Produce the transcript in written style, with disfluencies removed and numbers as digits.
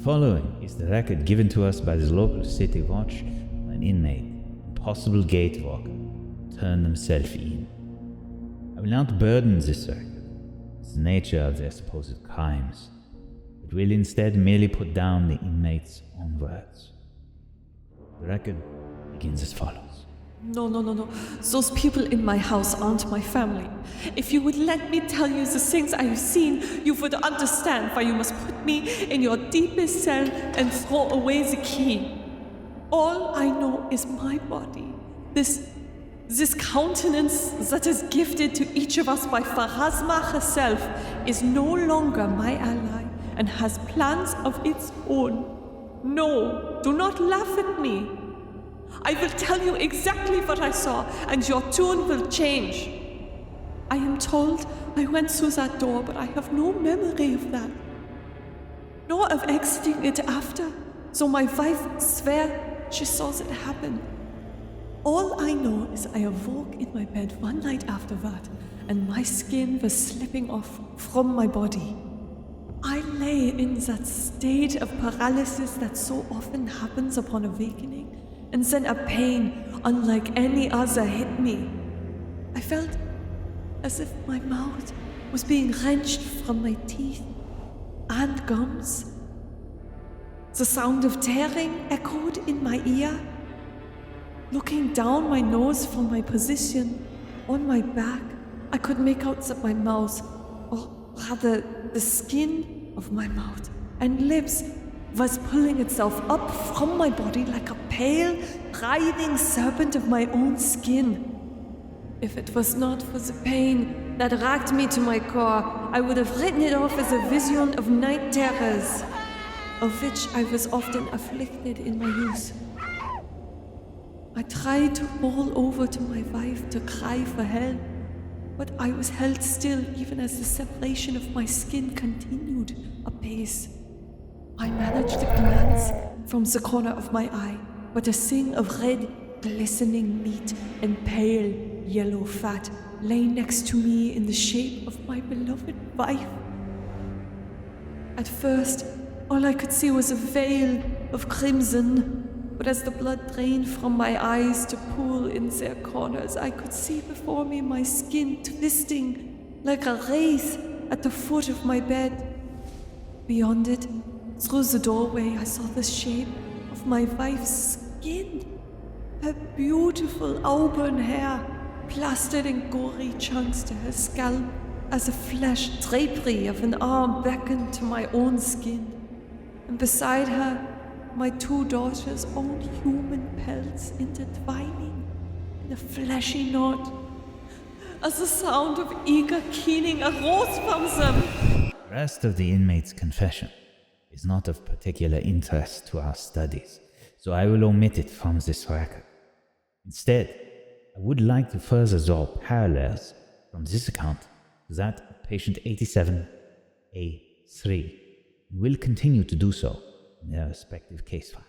following is the record given to us by the local city watch by an inmate and possible gatewalker turned himself in. I will not burden this record with the nature of their supposed crimes, but will instead merely put down the inmate's own words. The record begins as follows. No. Those people in my house aren't my family. If you would let me tell you the things I have seen, you would understand why you must put me in your deepest cell and throw away the key. All I know is my body. This countenance that is gifted to each of us by Pharasma herself is no longer my ally and has plans of its own. No, do not laugh at me. I will tell you exactly what I saw, and your tune will change. I am told I went through that door, but I have no memory of that, nor of exiting it after, so my wife swear she saw it happen. All I know is I awoke in my bed one night after that, and my skin was slipping off from my body. I lay in that state of paralysis that so often happens upon awakening, and then a pain unlike any other hit me. I felt as if my mouth was being wrenched from my teeth and gums. The sound of tearing echoed in my ear. Looking down my nose from my position on my back, I could make out that my mouth, or rather the skin of my mouth and lips, was pulling itself up from my body like a pale, writhing serpent of my own skin. If it was not for the pain that racked me to my core, I would have written it off as a vision of night terrors, of which I was often afflicted in my youth. I tried to roll over to my wife to cry for help, but I was held still even as the separation of my skin continued apace. I managed to glance from the corner of my eye, but a thing of red, glistening meat and pale, yellow fat lay next to me in the shape of my beloved wife. At first, all I could see was a veil of crimson, but as the blood drained from my eyes to pool in their corners, I could see before me my skin twisting like a wraith at the foot of my bed. Beyond it, through the doorway, I saw the shape of my wife's skin. Her beautiful auburn hair plastered in gory chunks to her scalp as a flesh drapery of an arm beckoned to my own skin. And beside her, my two daughters' own human pelts intertwining in a fleshy knot. As the sound of eager keening arose from them. The rest of the inmate's confession is not of particular interest to our studies, so I will omit it from this record. Instead, I would like to further draw parallels from this account to that of patient 87A3, and will continue to do so in their respective case files.